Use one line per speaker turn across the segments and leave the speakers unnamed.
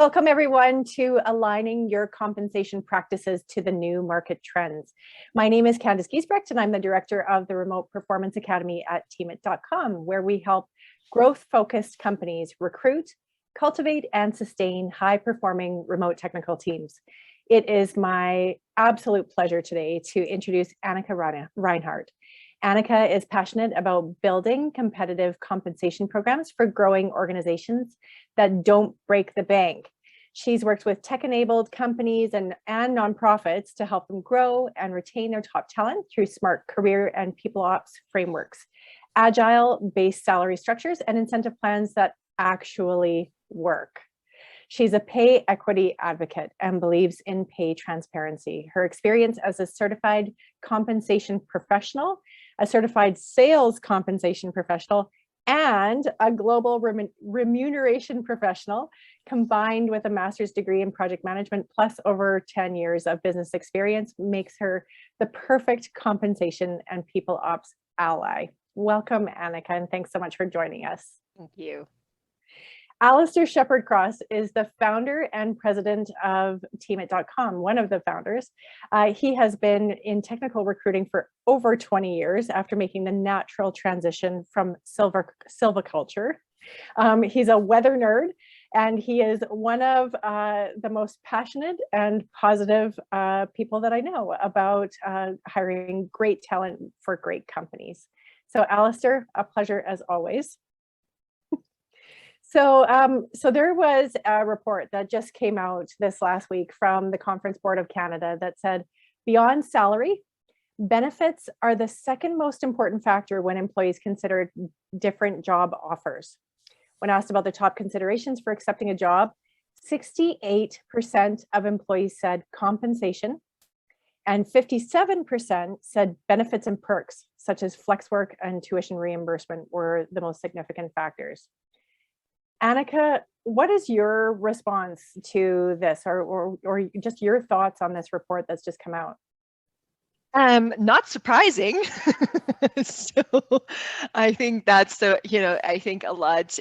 Welcome everyone to Aligning Your Compensation Practices to the New Market Trends. My name is Candace Giesbrecht and I'm the director of the Remote Performance Academy at Teamit.com, where we help growth-focused companies recruit, cultivate, and sustain high-performing remote technical teams. It is my absolute pleasure today to introduce Annika Reinhardt. Annika is passionate about building competitive compensation programs for growing organizations that don't break the bank. She's worked with tech-enabled companies and nonprofits to help them grow and retain their top talent through smart career and people ops frameworks, agile-based salary structures, and incentive plans that actually work. She's a pay equity advocate and believes in pay transparency. Her experience as a certified compensation professional, a certified sales compensation professional, and a global remuneration professional, combined with a master's degree in project management, plus over 10 years of business experience, makes her the perfect compensation and people ops ally. Welcome, Annika, and thanks so much for joining us.
Thank you.
Alistair Shepherd-Cross is the founder and president of Teamit.com, one of the founders. He has been in technical recruiting for over 20 years after making the natural transition from silviculture. He's a weather nerd, and he is one of the most passionate and positive people that I know about hiring great talent for great companies. So Alistair, a pleasure as always. So there was a report that just came out this last week from the Conference Board of Canada that said, beyond salary, benefits are the second most important factor when employees consider different job offers. When asked about the top considerations for accepting a job, 68% of employees said compensation, and 57% said benefits and perks, such as flex work and tuition reimbursement, were the most significant factors. Annika, what is your response to this, or just your thoughts on this report that's just come out?
Not surprising. So I think that's I think a lot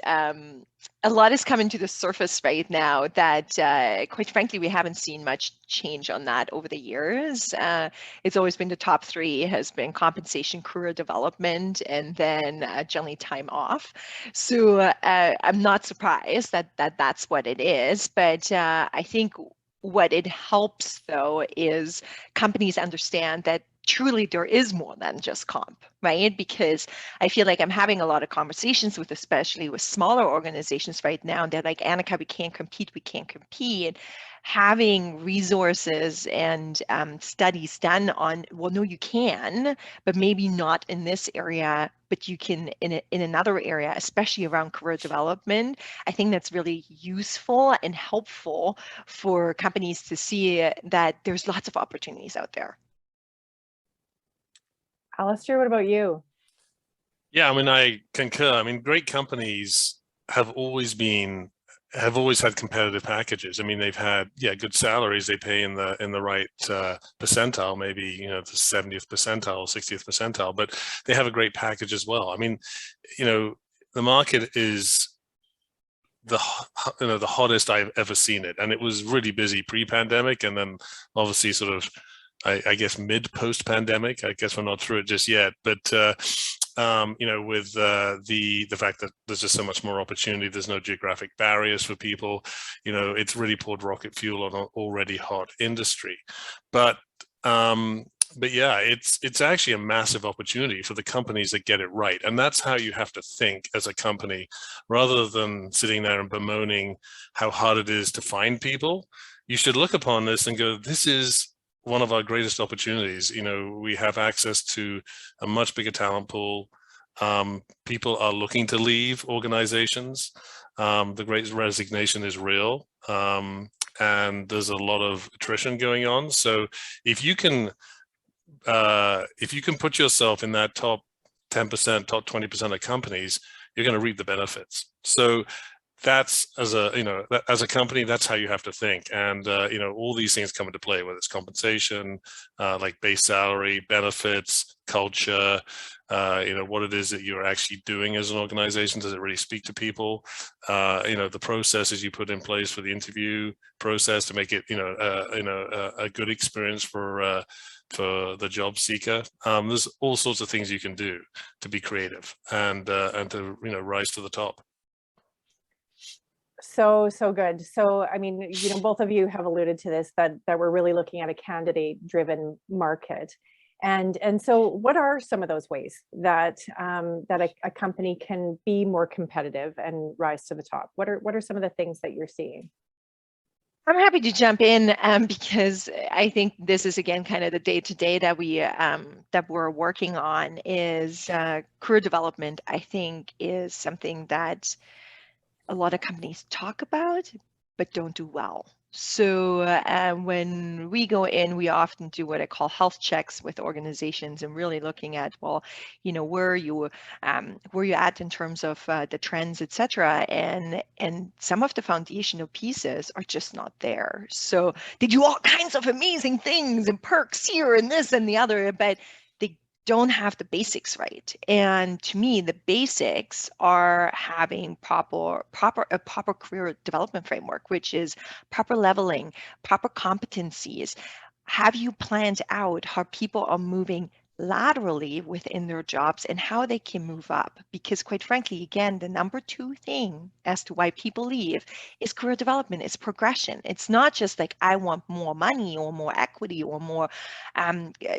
is coming to the surface right now that quite frankly, we haven't seen much change on that over the years. It's always been the top three has been compensation, career development, and then generally time off. So I'm not surprised that that's what it is, but I think what it helps, though, is companies understand that truly there is more than just comp, right? Because I feel like I'm having a lot of conversations with, especially with smaller organizations right now, and they're like, Annika, we can't compete. Having resources and studies done on, well, no, you can, but maybe not in this area, but you can in another area, especially around career development. I think that's really useful and helpful for companies to see that there's lots of opportunities out there.
Alistair, what about you?
Yeah, I mean, I concur. I mean, great companies have always had competitive packages. I mean, they've had good salaries. They pay in the right percentile, maybe the 70th percentile, 60th percentile, but they have a great package as well. I mean, the market is the hottest I've ever seen it, and it was really busy pre-pandemic, and then obviously sort of I guess post-pandemic. I guess we're not through it just yet, but with the fact that there's just so much more opportunity, there's no geographic barriers for people. It's really poured rocket fuel on an already hot industry. But yeah, it's actually a massive opportunity for the companies that get it right, and that's how you have to think as a company, rather than sitting there and bemoaning how hard it is to find people. You should look upon this and go, this is one of our greatest opportunities. We have access to a much bigger talent pool. People are looking to leave organizations. The great resignation is real, and there's a lot of attrition going on. So if you can put yourself in that top 10%, top 20% of companies, you're going to reap the benefits. So that's as a, as a company, that's how you have to think. And, all these things come into play, whether it's compensation, like base salary, benefits, culture, what it is that you're actually doing as an organization. Does it really speak to people? The processes you put in place for the interview process to make it, a good experience for the job seeker. There's all sorts of things you can do to be creative and to, rise to the top.
So good. So, I mean, both of you have alluded to this, that we're really looking at a candidate-driven market. And so what are some of those ways that a company can be more competitive and rise to the top? What are some of the things that you're seeing?
I'm happy to jump in because I think this is, again, kind of the day-to-day that we're working on is career development. I think is something that a lot of companies talk about but don't do well. So when we go in, we often do what I call health checks with organizations and really looking at, well, where you at in terms of the trends, etc. And some of the foundational pieces are just not there. So they do all kinds of amazing things and perks here and this and the other, but they don't have the basics right. And to me, the basics are having a proper career development framework, which is proper leveling, proper competencies. Have you planned out how people are moving laterally within their jobs and how they can move up? Because quite frankly, again, the number 2 thing as to why people leave is career development. It's progression. It's not just like, I want more money or more equity or more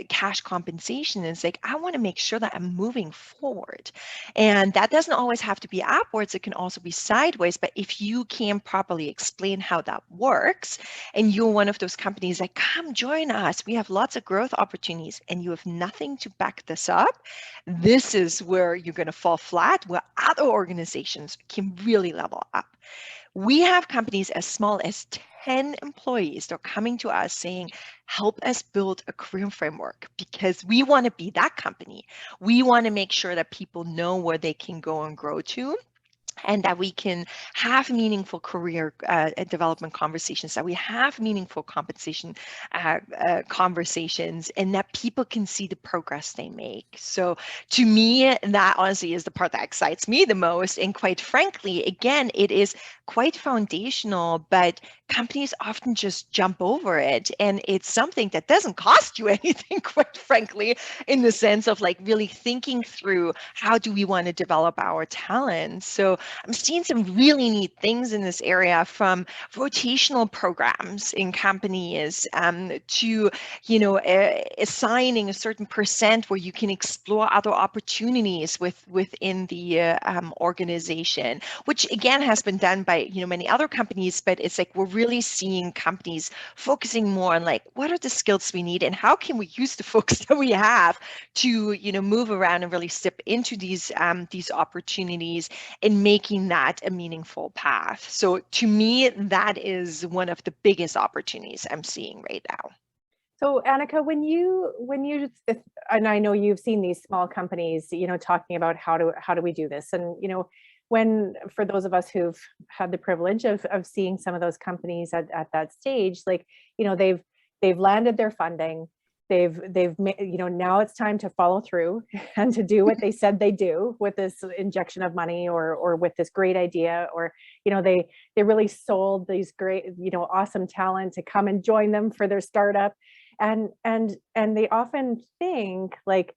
cash compensation. It's like, I want to make sure that I'm moving forward. And that doesn't always have to be upwards. It can also be sideways. But if you can properly explain how that works, and you're one of those companies like, come join us, we have lots of growth opportunities, and you have nothing to back this up, this is where you're going to fall flat, where other organizations can really level up. We have companies as small as 10 employees that are coming to us saying, help us build a career framework, because we want to be that company. We want to make sure that people know where they can go and grow to, and that we can have meaningful career development conversations, that we have meaningful compensation conversations, and that people can see the progress they make. So to me, that honestly is the part that excites me the most. And quite frankly, again, it is quite foundational, but companies often just jump over it. And it's something that doesn't cost you anything, quite frankly, in the sense of like really thinking through, how do we want to develop our talent? So I'm seeing some really neat things in this area, from rotational programs in companies to, assigning a certain percent where you can explore other opportunities within the organization, which again has been done by many other companies. But it's like we're really seeing companies focusing more on like, what are the skills we need and how can we use the folks that we have to move around and really step into these opportunities and making that a meaningful path. So to me, that is one of the biggest opportunities I'm seeing right now.
So Annika, when you, and I know you've seen these small companies, talking about how do we do this, and when, for those of us who've had the privilege of seeing some of those companies at that stage, like they've landed their funding, they've now it's time to follow through and to do what they said they do with this injection of money or with this great idea, or they really sold these great awesome talent to come and join them for their startup, and they often think like,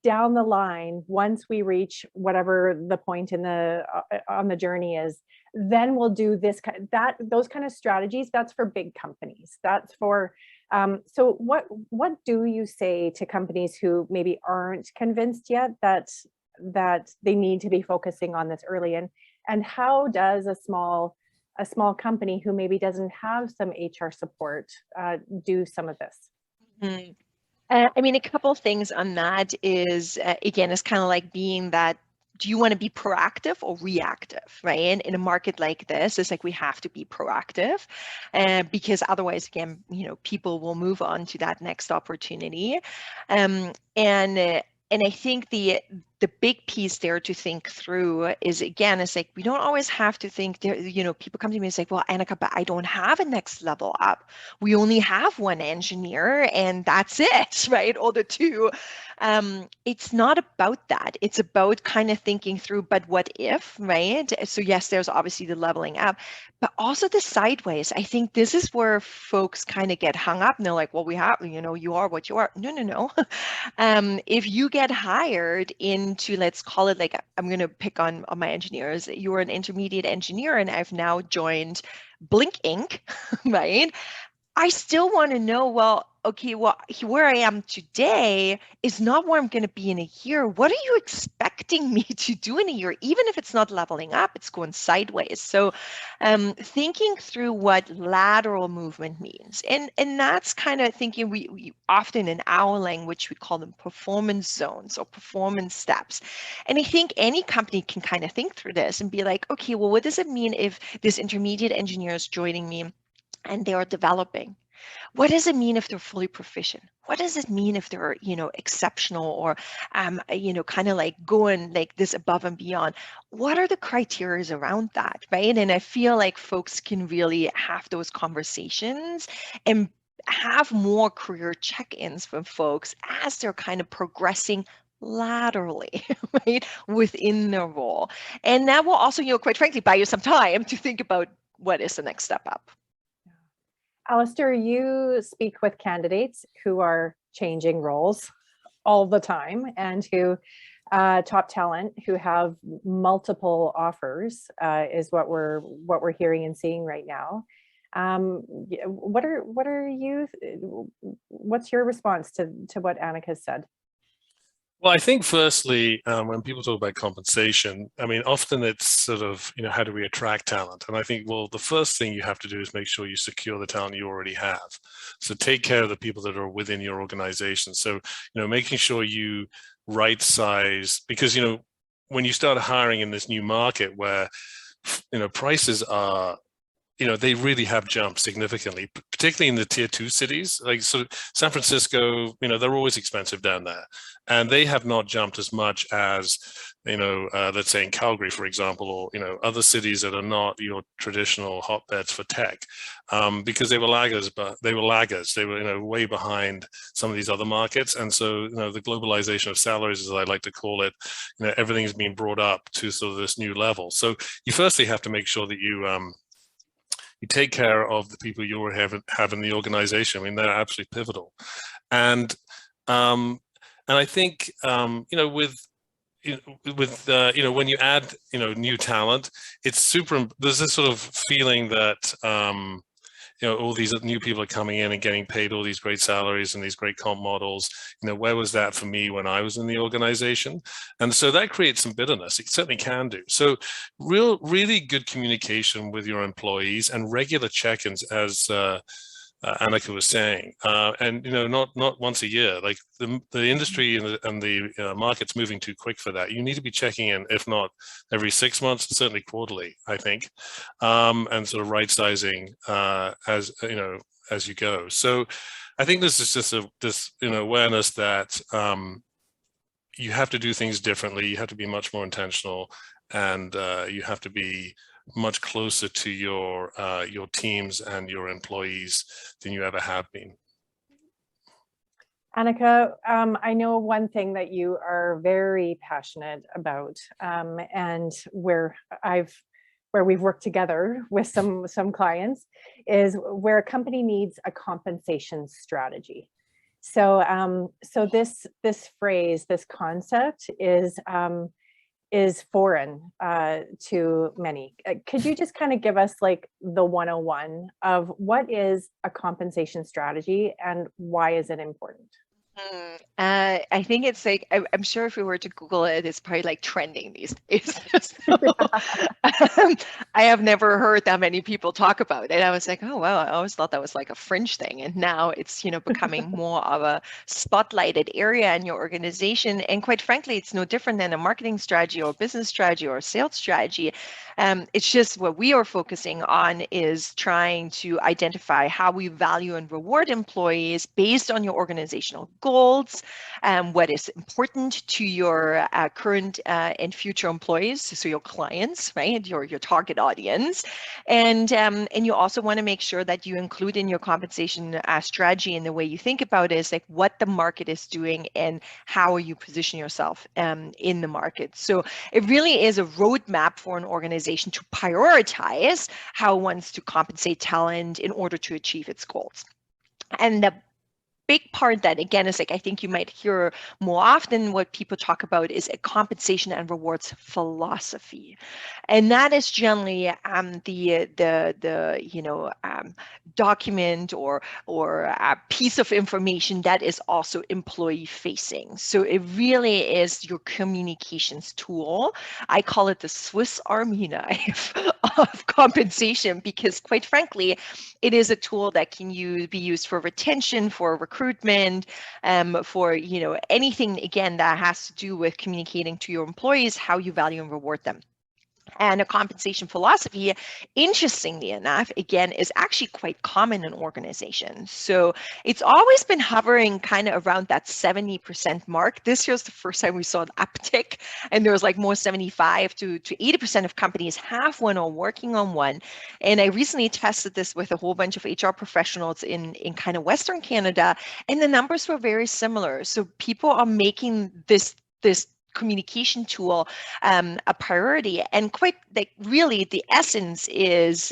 down the line, once we reach whatever the point in on the journey is, then we'll do this, those kind of strategies. That's for big companies. That's for so what do you say to companies who maybe aren't convinced yet that they need to be focusing on this early, and how does a small company who maybe doesn't have some HR support do some of this?
Mm-hmm. I mean, a couple of things on that is, again, it's kind of like being that, do you want to be proactive or reactive, right? And in a market like this, it's like we have to be proactive, because otherwise, again, people will move on to that next opportunity. And I think the big piece there to think through is, again, it's like we don't always have to think there, people come to me and say, well, Annika, but I don't have a next level up. We only have one engineer and that's it, right? Or the two. It's not about that. It's about kind of thinking through, but what if, right? So yes, there's obviously the leveling up, but also the sideways. I think this is where folks kind of get hung up and they're like, well, we have, you are what you are. No. If you get hired into, let's call it, like, I'm going to pick on my engineers, you're an intermediate engineer and I've now joined Blink Inc., right? I still want to know, well, okay, well, where I am today is not where I'm going to be in a year. What are you expecting me to do in a year? Even if it's not leveling up, it's going sideways. So thinking through what lateral movement means. And that's kind of thinking we often in our language, we call them performance zones or performance steps. And I think any company can kind of think through this and be like, okay, well, what does it mean if this intermediate engineer is joining me and they are developing? What does it mean if they're fully proficient? What does it mean if they're, exceptional or, kind of like going like this above and beyond? What are the criteria around that, right? And I feel like folks can really have those conversations and have more career check-ins with folks as they're kind of progressing laterally, right, within their role. And that will also, quite frankly, buy you some time to think about what is the next step up.
Alistair, you speak with candidates who are changing roles all the time and who top talent who have multiple offers is what we're hearing and seeing right now. What's your response to what Annika said?
Well, I think firstly, when people talk about compensation, I mean, often it's sort of, how do we attract talent? And I think, well, the first thing you have to do is make sure you secure the talent you already have. So take care of the people that are within your organization. So, making sure you right size, because, when you start hiring in this new market where, prices are, they really have jumped significantly, particularly in the tier 2 cities, like sort of San Francisco, they're always expensive down there. And they have not jumped as much as, let's say in Calgary, for example, or, other cities that are not your traditional hotbeds for tech, because they were laggers, they were way behind some of these other markets. And so, the globalization of salaries, as I like to call it, everything's been brought up to sort of this new level. So you firstly have to make sure that you take care of the people you have in the organization. I mean, they're absolutely pivotal. And I think, with when you add, new talent, it's there's this sort of feeling that, all these new people are coming in and getting paid all these great salaries and these great comp models. Where was that for me when I was in the organization? And so that creates some bitterness. It certainly can do. So really good communication with your employees and regular check-ins, as Annika was saying, and not once a year. Like the industry and the market's moving too quick for that. You need to be checking in, if not every 6 months, certainly quarterly, I think, and sort of right sizing as you go. So I think this is just this awareness that you have to do things differently. You have to be much more intentional, and you have to be much closer to your teams and your employees than you ever have been.
Annika, I know one thing that you are very passionate about, and where we've worked together with some clients, is where a company needs a compensation strategy. So this phrase, this concept is foreign to many. Could you just kind of give us like the 101 of what is a compensation strategy and why is it important?
I think it's like, I'm sure if we were to Google it, it's probably like trending these days. So, I have never heard that many people talk about it. I was like, oh, wow, I always thought that was like a fringe thing. And now it's, becoming more of a spotlighted area in your organization. And quite frankly, it's no different than a marketing strategy or business strategy or sales strategy. It's just what we are focusing on is trying to identify how we value and reward employees based on your organizational goals, goals, what is important to your current and future employees, so your clients, right, your target audience, and you also want to make sure that you include in your compensation strategy, and the way you think about it is like what the market is doing and how you position yourself in the market. So it really is a roadmap for an organization to prioritize how it wants to compensate talent in order to achieve its goals. And the big part that, again, is like, I think you might hear more often what people talk about is a compensation and rewards philosophy. And that is generally the document or a piece of information that is also employee facing. So it really is your communications tool. I call it the Swiss Army knife of compensation, because quite frankly, it is a tool that can be used for retention, for recruitment, for anything, again, that has to do with communicating to your employees how you value and reward them. And a compensation philosophy, interestingly enough, again, is actually quite common in organizations. So it's always been hovering kind of around that 70% mark. This year's the first time we saw an uptick, and there was like more 75 to 80% of companies have one or working on one. And I recently tested this with a whole bunch of HR professionals in kind of Western Canada, and the numbers were very similar. So people are making this communication tool a priority, and quite like really the essence is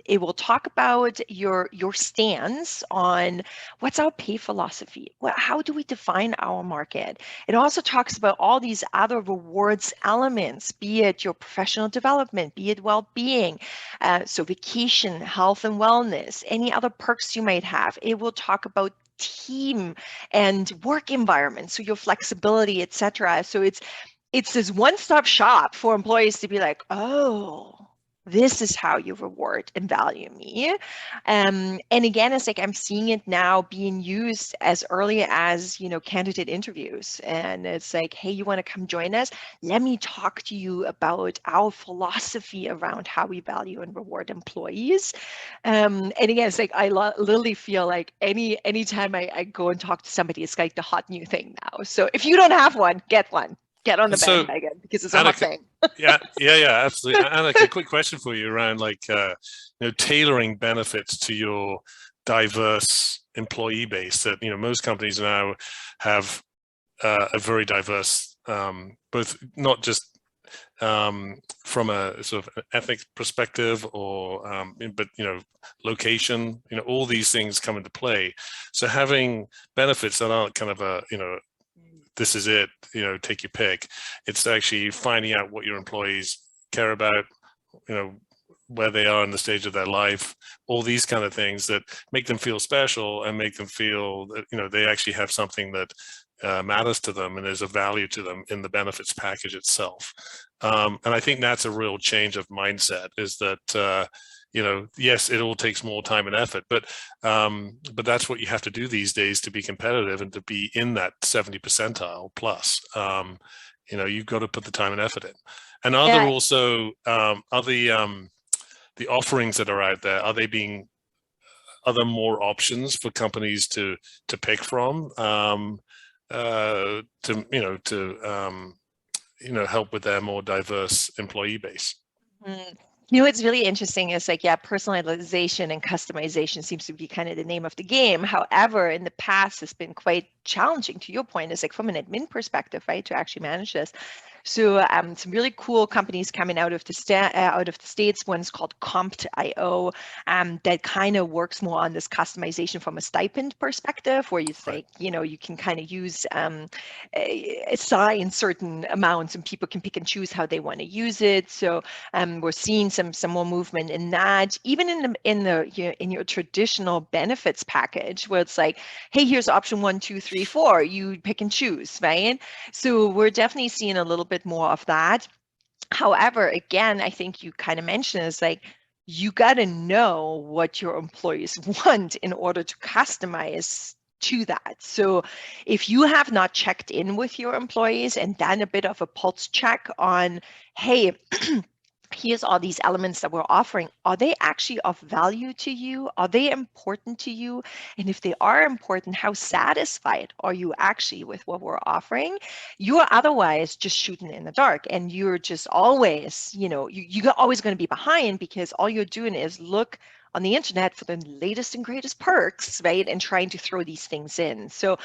it will talk about your stance on what's our pay philosophy, how do we define our market. It also talks about all these other rewards elements, be it your professional development, be it well-being, so vacation, health and wellness, any other perks you might have. It will talk about team and work environment, so your flexibility, etc. So it's this one-stop shop for employees to be like, oh, this is how you reward and value me. And again, it's like I'm seeing it now being used as early as, candidate interviews. And it's like, hey, you want to come join us? Let me talk to you about our philosophy around how we value and reward employees. And again, it's like I literally feel like anytime I go and talk to somebody, it's like the hot new thing now. So if you don't have one, get one. Get on the bandwagon, because it's a hot thing.
yeah, absolutely. Annika, a quick question for you around like tailoring benefits to your diverse employee base. That most companies now have a very diverse, both not just from a sort of ethnic perspective or but location. All these things come into play. So having benefits that aren't kind of a this is it, take your pick. It's actually finding out what your employees care about, where they are in the stage of their life, all these kind of things that make them feel special and make them feel that, they actually have something that matters to them and there's a value to them in the benefits package itself. And I think that's a real change of mindset, is that, yes, it all takes more time and effort, but that's what you have to do these days to be competitive and to be in that 70 percentile plus. You've got to put the time and effort in. And are there also the offerings that are out there? Are there more options for companies to pick from to help with their more diverse employee base?
Mm-hmm. What's really interesting is like, personalization and customization seems to be kind of the name of the game. However, in the past, it's been quite challenging, to your point, is like from an admin perspective, right, to actually manage this. So some really cool companies coming out of the States. One's called Compt.io that kind of works more on this customization from a stipend perspective, where you think, you can kind of use assign certain amounts and people can pick and choose how they want to use it. So we're seeing some more movement in that, even in your traditional benefits package, where it's like, hey, here's option 1, 2, 3, 4. You pick and choose, right? So we're definitely seeing a little bit more of that. However, again, I think you kind of mentioned is like, you got to know what your employees want in order to customize to that. So if you have not checked in with your employees and done a bit of a pulse check on, hey, here's all these elements that we're offering. Are they actually of value to you? Are they important to you? And if they are important, how satisfied are you actually with what we're offering? You're otherwise just shooting in the dark, and you're just always, you're always going to be behind, because all you're doing is look on the internet for the latest and greatest perks, right? And trying to throw these things in. So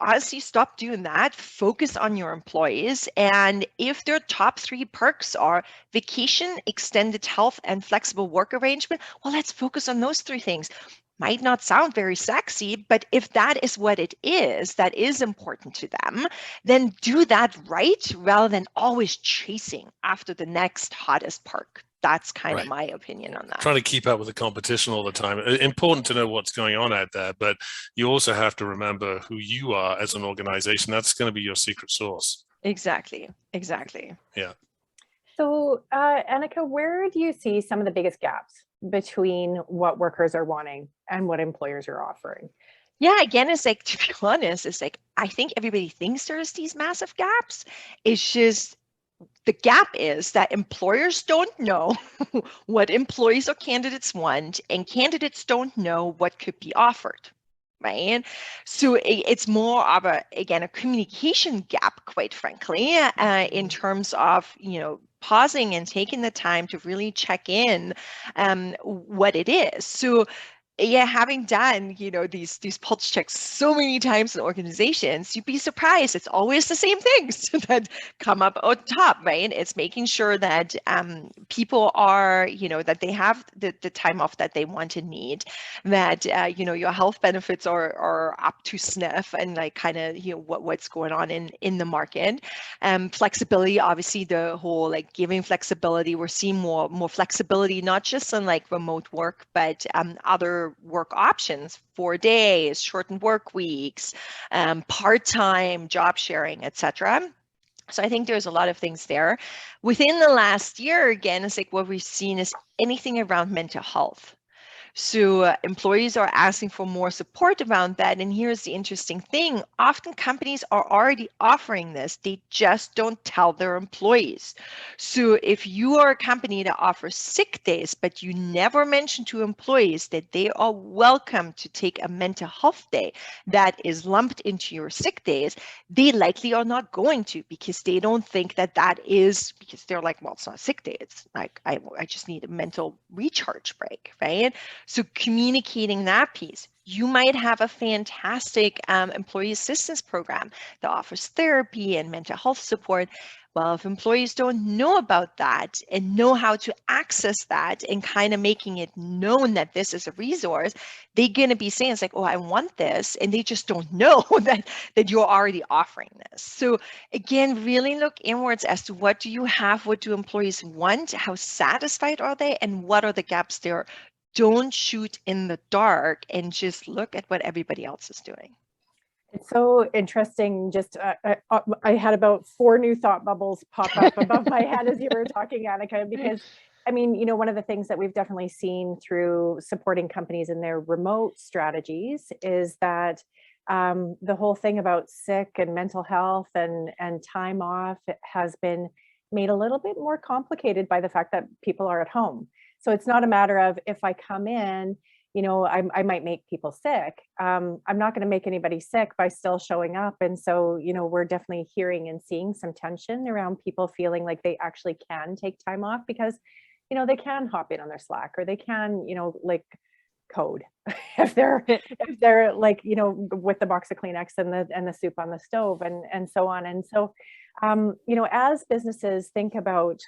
honestly, stop doing that. Focus on your employees. And if their top 3 perks are vacation, extended health, and flexible work arrangement, well, let's focus on those 3 things. Might not sound very sexy, but if that is what it is, that is important to them, then do that right, rather than always chasing after the next hottest perk. That's kind of my opinion on that.
Trying to keep up with the competition all the time. Important to know what's going on out there, but you also have to remember who you are as an organization. That's going to be your secret sauce.
Exactly.
Yeah.
So, Annika, where do you see some of the biggest gaps between what workers are wanting and what employers are offering?
Yeah, again, it's like, to be honest, it's like, I think everybody thinks there's these massive gaps. It's just, the gap is that employers don't know what employees or candidates want, and candidates don't know what could be offered, right? So it's more of a communication gap, quite frankly, in terms of, pausing and taking the time to really check in what it is. So yeah, having done, these pulse checks so many times in organizations, you'd be surprised. It's always the same things that come up on top, right? It's making sure that people are, that they have the time off that they want and need, that, your health benefits are up to sniff, and like kind of, what's going on in the market. Flexibility, obviously, the whole like giving flexibility. We're seeing more flexibility, not just on like remote work, but other work options, 4 days, shortened work weeks, part-time, job sharing, etc. So I think there's a lot of things there. Within the last year, again, it's like what we've seen is anything around mental health. So employees are asking for more support around that. And here's the interesting thing. Often companies are already offering this. They just don't tell their employees. So if you are a company that offers sick days, but you never mention to employees that they are welcome to take a mental health day that is lumped into your sick days, they likely are not going to, because they don't think that is, because they're like, well, it's not a sick day. It's like, I just need a mental recharge break, right? So communicating that piece. You might have a fantastic employee assistance program that offers therapy and mental health support. Well, if employees don't know about that and know how to access that and kind of making it known that this is a resource, they're going to be saying, it's like, oh, I want this. And they just don't know that you're already offering this. So again, really look inwards as to what do you have, what do employees want, how satisfied are they, and what are the gaps there. Don't shoot in the dark and just look at what everybody else is doing.
It's so interesting. Just I had about 4 new thought bubbles pop up above my head as you were talking, Annika, because I mean, one of the things that we've definitely seen through supporting companies in their remote strategies is that the whole thing about sick and mental health and time off has been made a little bit more complicated by the fact that people are at home. So it's not a matter of, if I come in, I might make people sick. I'm not going to make anybody sick by still showing up. And so, we're definitely hearing and seeing some tension around people feeling like they actually can take time off because, they can hop in on their Slack, or they can, like code if they're like, with the box of Kleenex and the soup on the stove and so on. And so, as businesses think about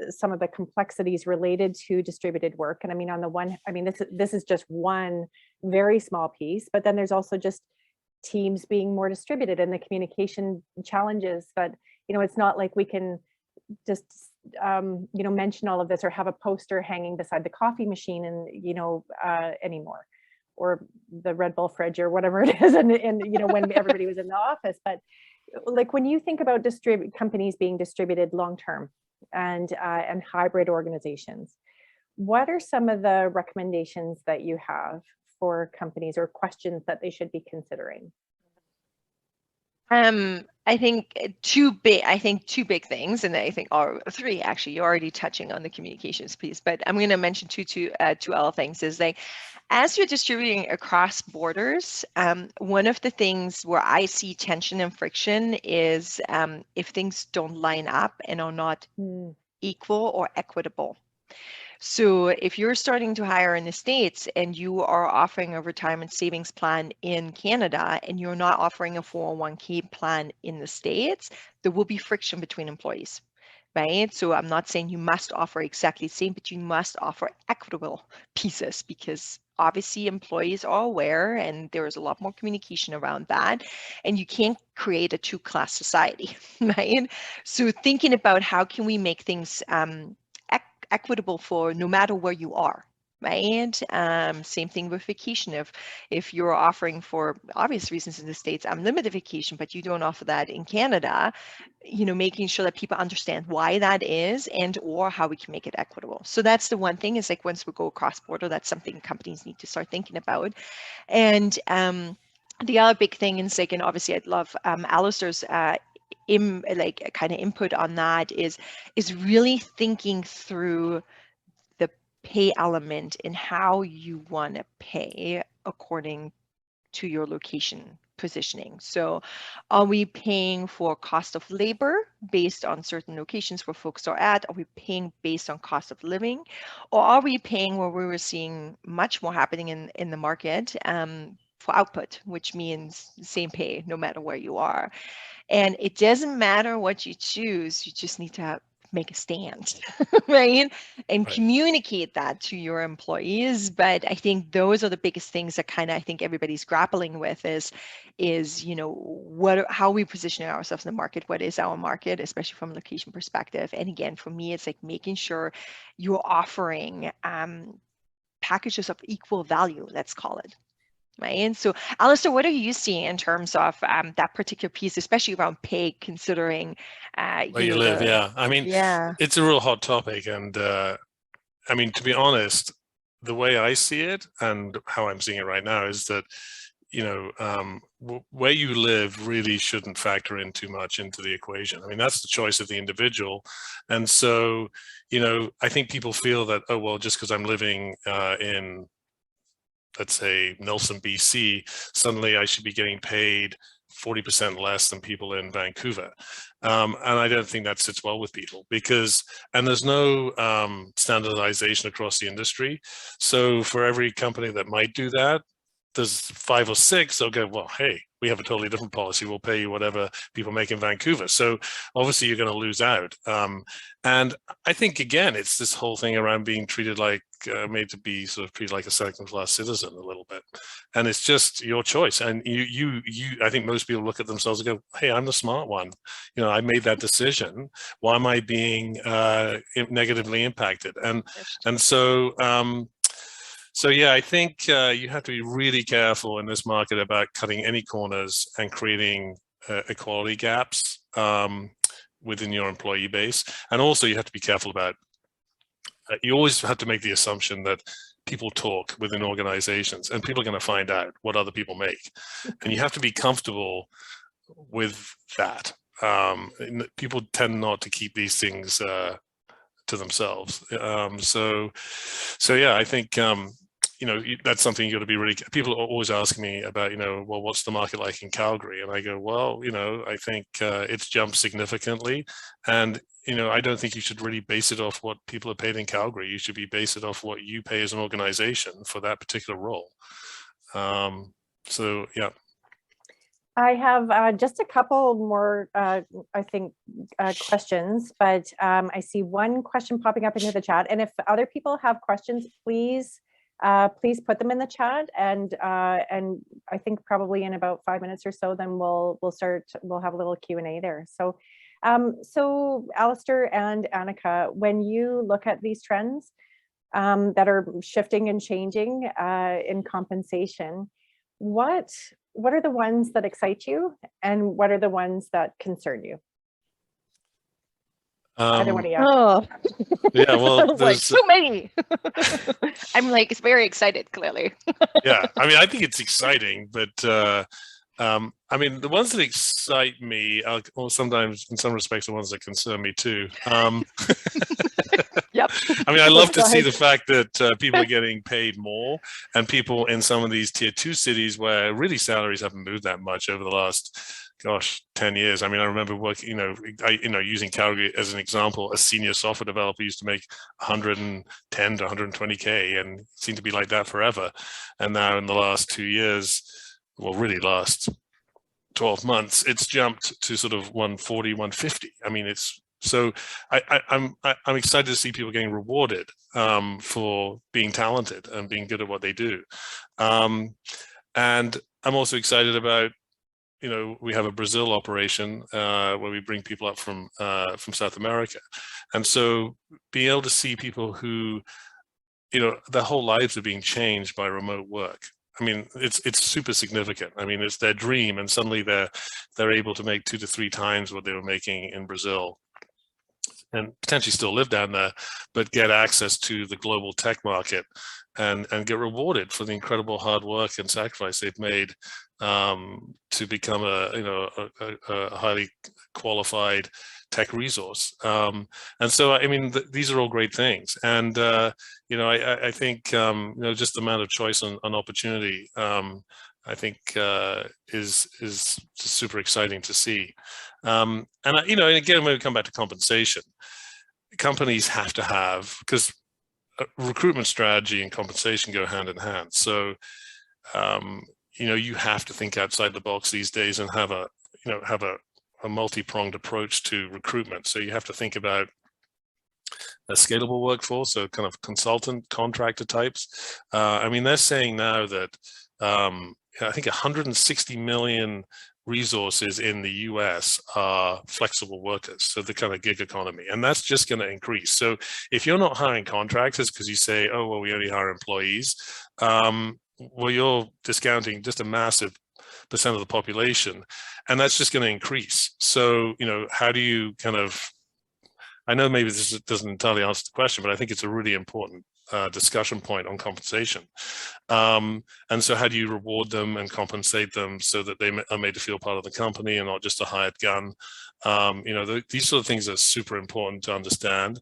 some of the complexities related to distributed work, and I mean, this is just one very small piece, but then there's also just teams being more distributed and the communication challenges that, it's not like we can just mention all of this or have a poster hanging beside the coffee machine and anymore, or the Red Bull fridge or whatever it is, and when everybody was in the office. But like, when you think about companies being distributed long term and hybrid organizations, what are some of the recommendations that you have for companies, or questions that they should be considering?
I think two big things, and I think or three actually. You're already touching on the communications piece, but I'm going to mention two other things. Is like, as you're distributing across borders, one of the things where I see tension and friction is if things don't line up and are not equal or equitable. So if you're starting to hire in the States and you are offering a retirement savings plan in Canada and you're not offering a 401k plan in the States, there will be friction between employees, right? So I'm not saying you must offer exactly the same, but you must offer equitable pieces, because obviously employees are aware and there's a lot more communication around that, and you can't create a two-class society, right? So thinking about how can we make things equitable for no matter where you are, right? Same thing with vacation. If you're offering, for obvious reasons in the States, unlimited vacation, but you don't offer that in Canada, making sure that people understand why that is and or how we can make it equitable. So that's the one thing, is like once we go across border, that's something companies need to start thinking about. And the other big thing is like, and obviously I'd love Alistair's kind of input on that, is really thinking through the pay element and how you want to pay according to your location positioning. So are we paying for cost of labor based on certain locations where folks are at? Are we paying based on cost of living? Or are we paying where we were seeing much more happening in the market for output, which means same pay no matter where you are? And it doesn't matter what you choose, you just need to make a stand, right? And communicate that to your employees. But I think those are the biggest things that kind of I think everybody's grappling with is how we position ourselves in the market, what is our market, especially from a location perspective. And again, for me, it's like making sure you're offering packages of equal value, let's call it. Right. And so, Alistair, what are you seeing in terms of that particular piece, especially around pay, considering
where you live? Yeah, I mean, it's a real hot topic, and I mean, to be honest, the way I see it and how I'm seeing it right now is that where you live really shouldn't factor in too much into the equation. I mean, that's the choice of the individual, and so I think people feel that, oh well, just because I'm living in, let's say, Nelson, BC, suddenly I should be getting paid 40% less than people in Vancouver. And I don't think that sits well with people, and there's no standardization across the industry. So for every company that might do that, there's 5 or 6 they'll go, well, hey, we have a totally different policy. We'll pay you whatever people make in Vancouver. So obviously you're going to lose out. And I think, again, it's this whole thing around being treated like, made to be sort of treated like a second-class citizen a little bit. And it's just your choice. And I think most people look at themselves and go, hey, I'm the smart one. I made that decision. Why am I being negatively impacted? And so, so yeah, I think you have to be really careful in this market about cutting any corners and creating equality gaps within your employee base. And also you have to be careful about, you always have to make the assumption that people talk within organizations and people are going to find out what other people make. And you have to be comfortable with that. People tend not to keep these things to themselves. So yeah, I think, that's something you got to be really, people are always asking me about, well, what's the market like in Calgary? And I go, well, I think it's jumped significantly. And, I don't think you should really base it off what people are paid in Calgary. You should be based it off what you pay as an organization for that particular role. So, yeah.
I have just a couple more, questions, but I see one question popping up into the chat. And if other people have questions, please put them in the chat. And I think probably in about 5 minutes or so, then we'll have a little Q&A there. So, so Alistair and Annika, when you look at these trends that are shifting and changing in compensation, what are the ones that excite you and what are the ones that concern you? Either one of you.
Oh,
yeah, well,
like so many. I'm like very excited, clearly.
Yeah, I mean, I think it's exciting, but I mean, the ones that excite me are, or sometimes, in some respects, the ones that concern me too.
Yep.
I mean, I love to see
Sorry.
the fact that people are getting paid more, and people in some of these tier 2 cities where really salaries haven't moved that much over the last, gosh, 10 years. I mean, I remember working, using Calgary as an example. A senior software developer used to make 110 to 120K, and it seemed to be like that forever. And now in the last 2 years, well, really last 12 months, it's jumped to sort of 140, 150. I mean, it's so I'm excited to see people getting rewarded for being talented and being good at what they do. And I'm also excited about, we have a Brazil operation where we bring people up from South America. And so being able to see people who, their whole lives are being changed by remote work. I mean, it's super significant. I mean, it's their dream, and suddenly they're able to make 2 to 3 times what they were making in Brazil, and potentially still live down there, but get access to the global tech market and get rewarded for the incredible hard work and sacrifice they've made to become a highly qualified tech resource. And so, I mean, these are all great things. And, I think, just the amount of choice and opportunity, I think is super exciting to see. And again, when we come back to compensation, companies have to have, because recruitment strategy and compensation go hand in hand. So, you have to think outside the box these days and have a multi-pronged approach to recruitment. So you have to think about a scalable workforce, so kind of consultant, contractor types. I mean, they're saying now that I think 160 million resources in the US are flexible workers, so the kind of gig economy, and that's just going to increase. So if you're not hiring contractors because you say, oh, well, we only hire employees, well, you're discounting just a massive % of the population, and that's just going to increase. So, how do you kind of, I know maybe this doesn't entirely answer the question, but I think it's a really important discussion point on compensation. And so how do you reward them and compensate them so that they are made to feel part of the company and not just a hired gun? These sort of things are super important to understand,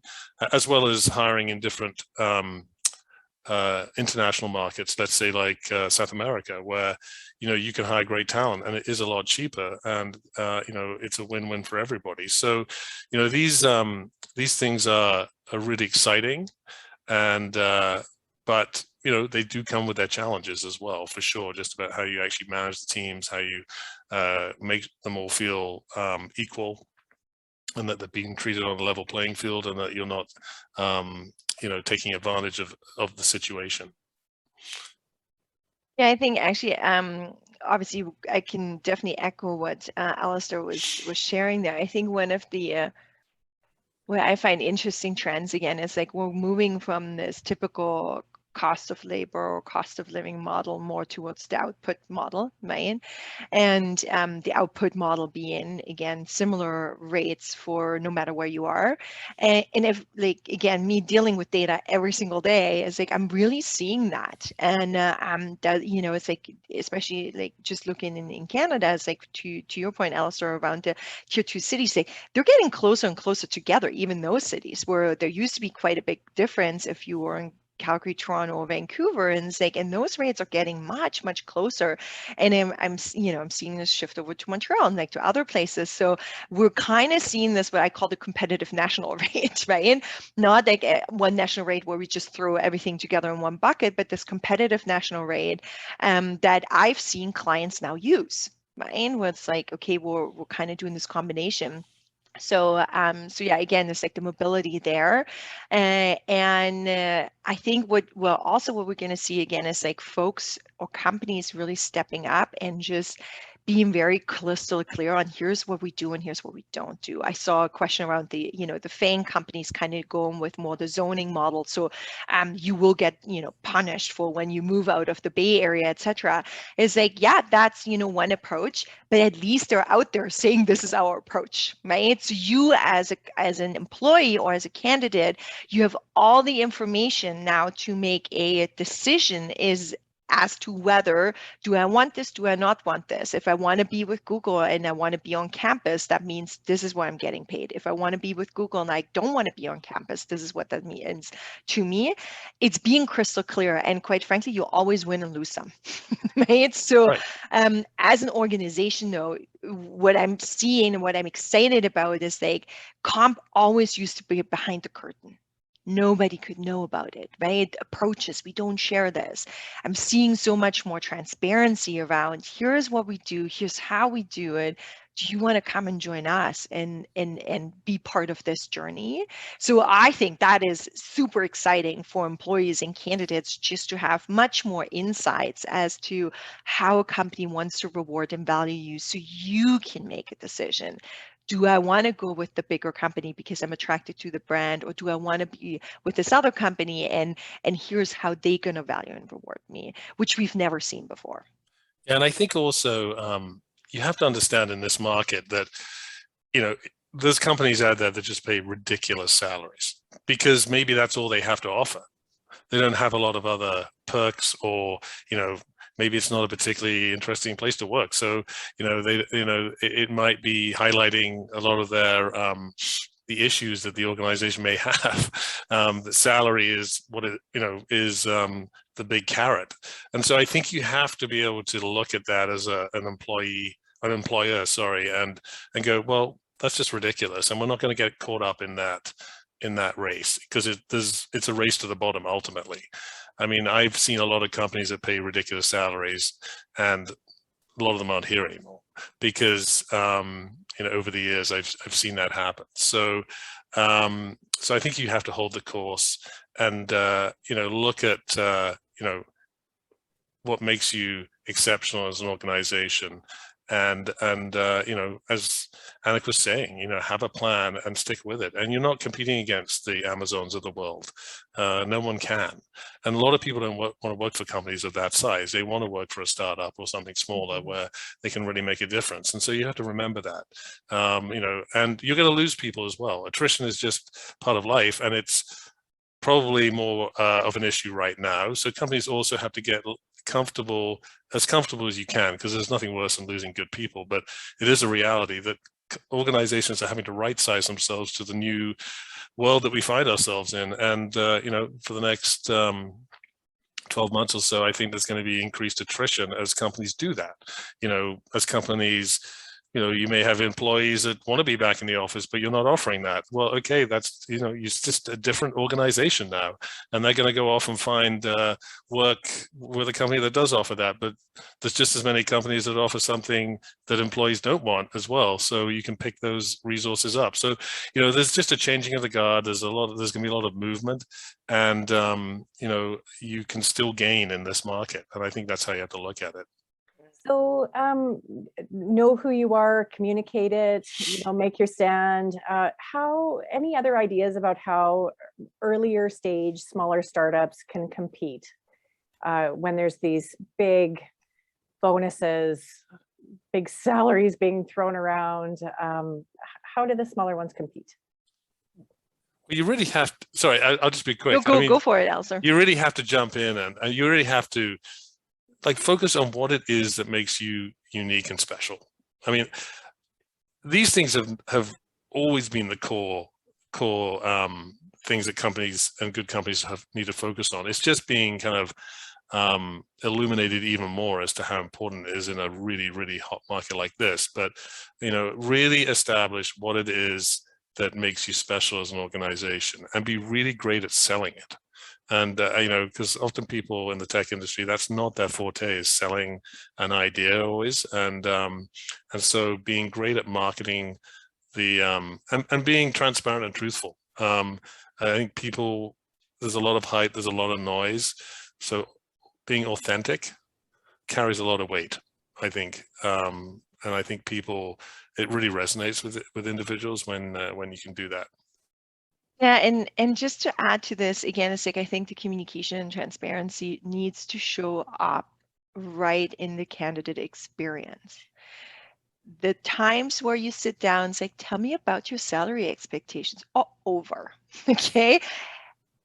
as well as hiring in different international markets, let's say like South America, where you can hire great talent and it is a lot cheaper, and it's a win-win for everybody. So these things are really exciting, and but they do come with their challenges as well, for sure, just about how you actually manage the teams, how you make them all feel equal, and that they're being treated on a level playing field, and that you're not taking advantage of the situation.
Yeah, I think actually, obviously, I can definitely echo what Alistair was sharing there. I think one of the what I find interesting trends again is like we're moving from this typical cost of labor or cost of living model more towards the output model, right? And the output model being, again, similar rates for no matter where you are. And if, like, again, me dealing with data every single day is like, I'm really seeing that. And that, it's like, especially like just looking in Canada, it's like to your point, Alistair, around the tier 2 cities, like they're getting closer and closer together, even those cities where there used to be quite a big difference if you were in Calgary, Toronto, or Vancouver, and it's like, and those rates are getting much, much closer. And I'm seeing this shift over to Montreal and like to other places. So we're kind of seeing this, what I call the competitive national rate, right? Not like one national rate where we just throw everything together in one bucket, but this competitive national rate that I've seen clients now use, right? Where it's like, okay, we're kind of doing this combination. So yeah, again, it's like the mobility there, and I think what we're going to see again is like folks or companies really stepping up and just being very crystal clear on here's what we do and here's what we don't do. I saw a question around the the FANG companies kind of going with more the zoning model, so you will get punished for when you move out of the Bay Area, etc. It's like, yeah, that's one approach, but at least they're out there saying this is our approach, right? So you as an employee or as a candidate, you have all the information now to make a decision. Is as to whether, do I want this, do I not want this? If I want to be with Google and I want to be on campus, that means this is what I'm getting paid. If I want to be with Google and I don't want to be on campus, this is what that means to me. It's being crystal clear, and quite frankly, you always win and lose some, right? So
Right.
as an organization though, what I'm seeing and what I'm excited about is like comp always used to be behind the curtain. Nobody could know about it, right? Approaches, we don't share this. I'm seeing so much more transparency around, here's what we do, here's how we do it. Do you want to come and join us and be part of this journey? So I think that is super exciting for employees and candidates, just to have much more insights as to how a company wants to reward and value you, so you can make a decision. Do I want to go with the bigger company because I'm attracted to the brand, or do I want to be with this other company and here's how they're going to value and reward me, which we've never seen before.
Yeah, and I think also you have to understand in this market that, there's companies out there that just pay ridiculous salaries because maybe that's all they have to offer. They don't have a lot of other perks, or, maybe it's not a particularly interesting place to work. So, it might be highlighting a lot of their the issues that the organization may have. The salary is what it, is the big carrot. And so I think you have to be able to look at that as an employer, and go, well, that's just ridiculous, and we're not going to get caught up in that race, because it's a race to the bottom ultimately. I mean, I've seen a lot of companies that pay ridiculous salaries, and a lot of them aren't here anymore because over the years I've seen that happen. So I think you have to hold the course and look at what makes you exceptional as an organization. And as Annika was saying, have a plan and stick with it. And you're not competing against the Amazons of the world. No one can. And a lot of people don't want to work for companies of that size. They want to work for a startup or something smaller where they can really make a difference. And so you have to remember that, and you're going to lose people as well. Attrition is just part of life, and it's probably more of an issue right now. So companies also have to get comfortable as you can, because there's nothing worse than losing good people. But it is a reality that organizations are having to right size themselves to the new world that we find ourselves in. And for the next 12 months or so, I think there's going to be increased attrition as companies do that. As companies, you may have employees that want to be back in the office, but you're not offering that. Well, okay, that's, it's just a different organization now, and they're going to go off and find work with a company that does offer that. But there's just as many companies that offer something that employees don't want as well. So you can pick those resources up. So, there's just a changing of the guard. There's going to be a lot of movement, and, you can still gain in this market. And I think that's how you have to look at it.
So know who you are, communicate it, make your stand. Any other ideas about how earlier stage, smaller startups can compete when there's these big bonuses, big salaries being thrown around? How do the smaller ones compete?
Well, you really have to, sorry, I'll just be quick.
Go for it, Alistair.
You really have to jump in, and you really have to focus on what it is that makes you unique and special. I mean, these things have always been the core things that companies and good companies need to focus on. It's just being kind of illuminated even more as to how important it is in a really, really hot market like this. But, really establish what it is that makes you special as an organization, and be really great at selling it. And, because often people in the tech industry, that's not their forte, is selling an idea always. And so being great at marketing and being transparent and truthful. I think there's a lot of hype, there's a lot of noise. So being authentic carries a lot of weight, I think. And I think it really resonates with individuals when you can do that.
Yeah, and just to add to this, again, it's I think the communication and transparency needs to show up right in the candidate experience. The times where you sit down and say, tell me about your salary expectations, over, okay?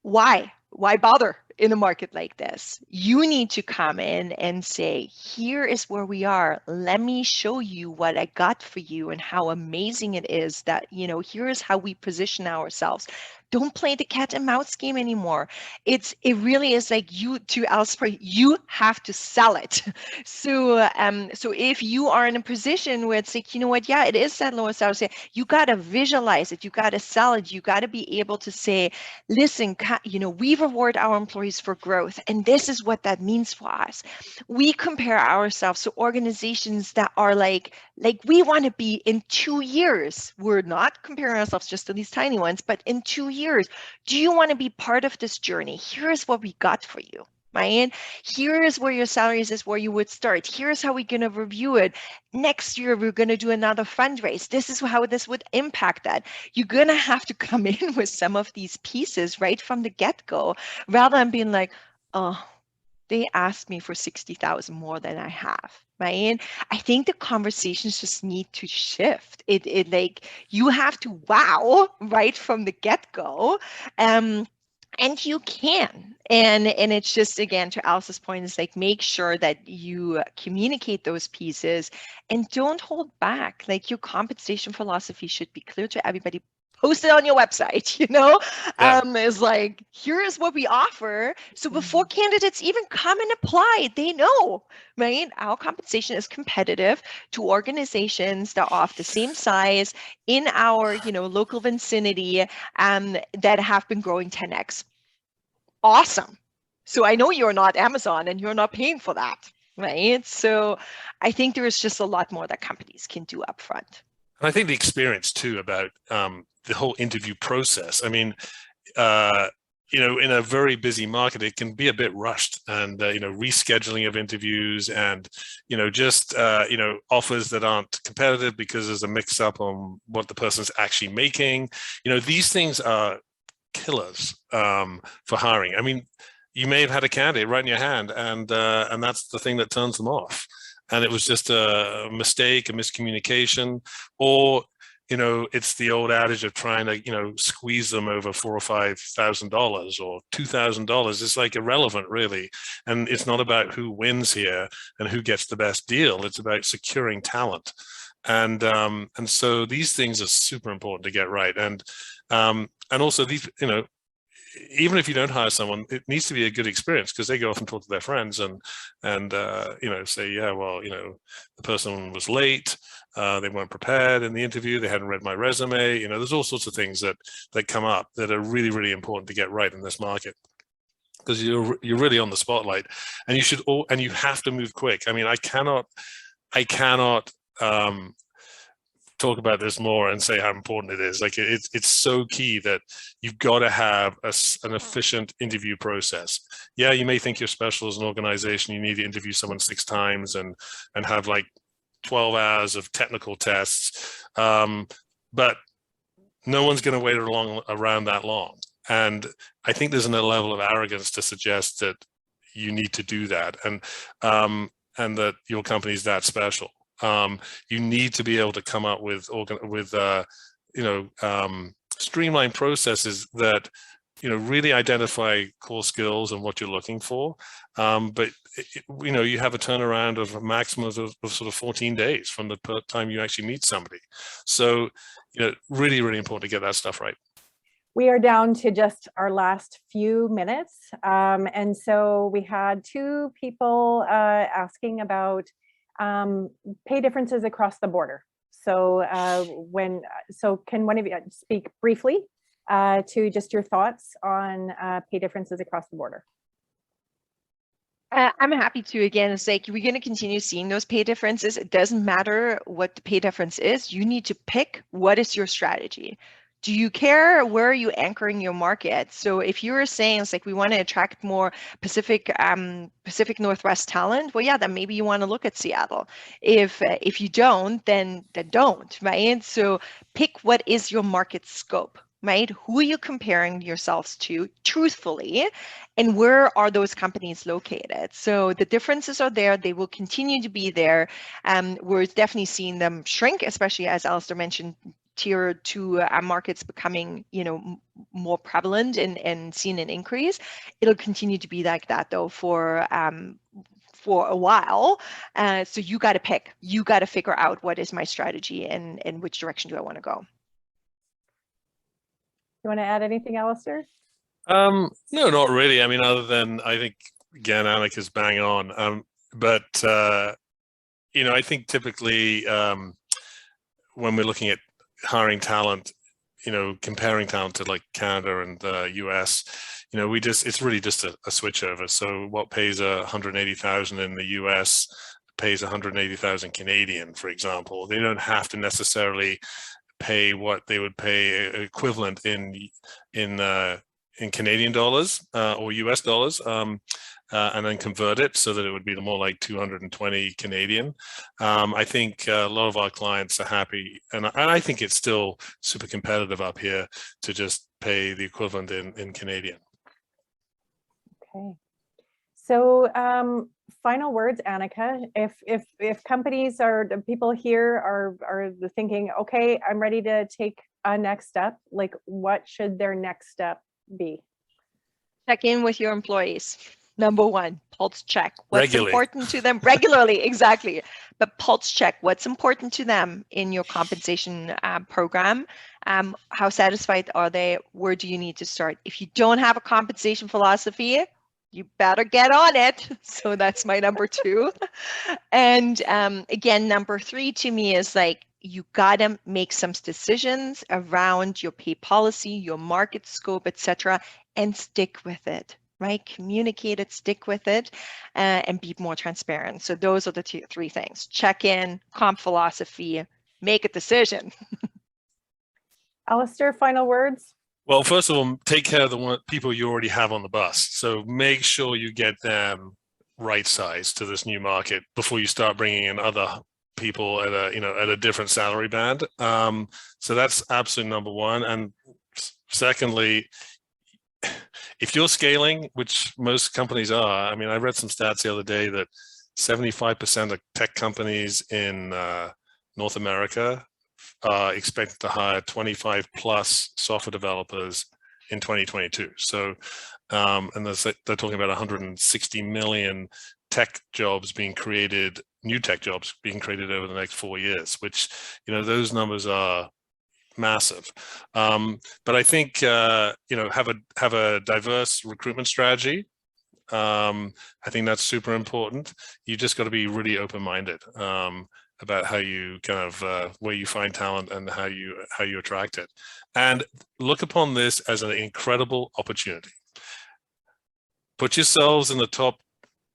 Why bother? in a market like this. You need to come in and say, here is where we are. Let me show you what I got for you and how amazing it is that, here is how we position ourselves. Don't play the cat and mouse game anymore. It really is like to Alice's point, you have to sell it. So if you are in a position where it's like, you know what, yeah, it is that lowest salary, you got to visualize it, you got to sell it, you got to be able to say, listen, we reward our employees for growth, and this is what that means for us. We compare ourselves to organizations that are like we want to be in 2 years. We're not comparing ourselves just to these tiny ones, but in 2 years, do you want to be part of this journey? Here's what we got for you, right? Here's where your salaries is where you would start. Here's how we're going to review it. Next year, we're going to do another fundraise. This is how this would impact that. You're going to have to come in with some of these pieces right from the get-go, rather than being like, oh, they asked me for 60,000 more than I have, right? I think the conversations just need to shift. It like, you have to wow right from the get-go. And you can. And it's just, again, to Alice's point, is like, make sure that you communicate those pieces and don't hold back. Like, your compensation philosophy should be clear to everybody. Post it on your website, is like, here is what we offer. So before candidates even come and apply, they know, right? Our compensation is competitive to organizations that are of the same size in our, local vicinity, that have been growing 10x. Awesome. So I know you're not Amazon and you're not paying for that, right? So I think there is just a lot more that companies can do upfront.
And I think the experience too about the whole interview process. I mean, in a very busy market, it can be a bit rushed, and rescheduling of interviews, and just offers that aren't competitive because there's a mix-up on what the person's actually making. These things are killers for hiring. I mean, you may have had a candidate right in your hand, and that's the thing that turns them off. And it was just a mistake, a miscommunication, or it's the old adage of trying to squeeze them over $4,000 or $5,000 or $2,000. It's like irrelevant, really. And it's not about who wins here and who gets the best deal. It's about securing talent. And so these things are super important to get right. And also these, even if you don't hire someone, it needs to be a good experience, because they go off and talk to their friends and say, yeah, well, the person was late, they weren't prepared in the interview, they hadn't read my resume. There's all sorts of things that come up that are really, really important to get right in this market, because you're really on the spotlight, and you have to move quick. I mean, I cannot talk about this more and say how important it is. Like, it's so key that you've got to have an efficient interview process. Yeah, you may think you're special as an organization, you need to interview someone 6 times and have like 12 hours of technical tests, but no one's going to wait around that long. And I think there's a level of arrogance to suggest that you need to do that, and that your company is that special. You need to be able to come up with streamlined processes that really identify core skills and what you're looking for. But you have a turnaround of a maximum of sort of 14 days from the time you actually meet somebody. So really, really important to get that stuff right.
We are down to just our last few minutes, and so we had 2 people asking about pay differences across the border. So can one of you speak briefly to just your thoughts on pay differences across the border?
I'm happy to. Again, it's like, we're going to continue seeing those pay differences. It doesn't matter what the pay difference is. You need to pick what is your strategy. Do you care? Where are you anchoring your market? So if you're saying it's like, we want to attract more Pacific Northwest talent, well, yeah, then maybe you want to look at Seattle. If you don't, then don't, right? So pick what is your market scope, right? Who are you comparing yourselves to truthfully, and where are those companies located? So the differences are there. They will continue to be there. We're definitely seeing them shrink, especially as Alistair mentioned, tier 2 markets becoming, you know, more prevalent and seeing an increase. It'll continue to be like that though for a while. So you got to pick, you got to figure out what is my strategy and which direction do I want to go.
You want to add anything, Alistair?
No, not really. I mean, other than I think, again, Annika's bang on. But, you know, I think typically when we're looking at hiring talent, you know, comparing talent to like Canada and the US, you know, it's really just a switchover. So what pays 180,000 in the US pays 180,000 Canadian, for example. They don't have to necessarily pay what they would pay equivalent in Canadian dollars or US dollars, and then convert it so that it would be more like 220 Canadian. I think a lot of our clients are happy, and I think it's still super competitive up here to just pay the equivalent in Canadian.
Okay. So final words, Annika. If companies or the people here are thinking, okay, I'm ready to take a next step, like what should their next step be?
Check in with your employees. Number one, pulse check. What's
Regularly.
important to them regularly, exactly. But pulse check what's important to them in your compensation program. How satisfied are they? Where do you need to start? If you don't have a compensation philosophy, you better get on it. So that's my number 2. And again, number 3 to me is like, you gotta make some decisions around your pay policy, your market scope, etc., and stick with it, right? Communicate it, stick with it, and be more transparent. So those are the 3 things: check in, comp philosophy, make a decision.
Alistair, final words?
Well, first of all, take care of the people you already have on the bus. So make sure you get them right size to this new market before you start bringing in other people at a different salary band. So that's absolute number 1. And secondly, if you're scaling, which most companies are, I mean, I read some stats the other day that 75% of tech companies in North America are expected to hire 25 plus software developers in 2022. So, and they're talking about 160 million tech jobs being created, new tech jobs being created over the next 4 years, which, you know, those numbers are massive. But I think, you know, have a diverse recruitment strategy. I think that's super important. You just got to be really open-minded about how you kind of where you find talent and how you attract it, and look upon this as an incredible opportunity. Put yourselves in the top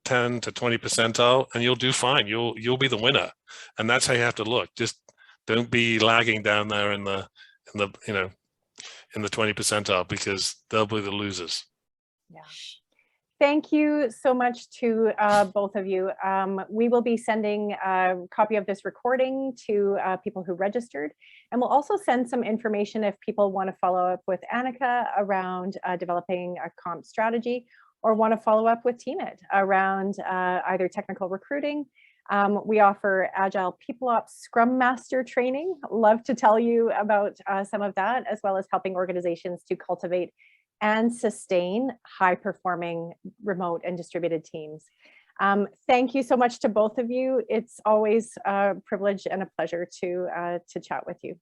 10 to 20 percentile, and you'll do fine. You'll be the winner, and that's how you have to look. Just don't be lagging down there in the 20 percentile, because they'll be the losers.
Yeah. Thank you so much to both of you. We will be sending a copy of this recording to people who registered, and we'll also send some information if people want to follow up with Annika around developing a comp strategy, or want to follow up with Teamit around either technical recruiting. We offer Agile People Ops Scrum Master training. Love to tell you about some of that, as well as helping organizations to cultivate and sustain high-performing remote and distributed teams. Thank you so much to both of you. It's always a privilege and a pleasure to chat with you.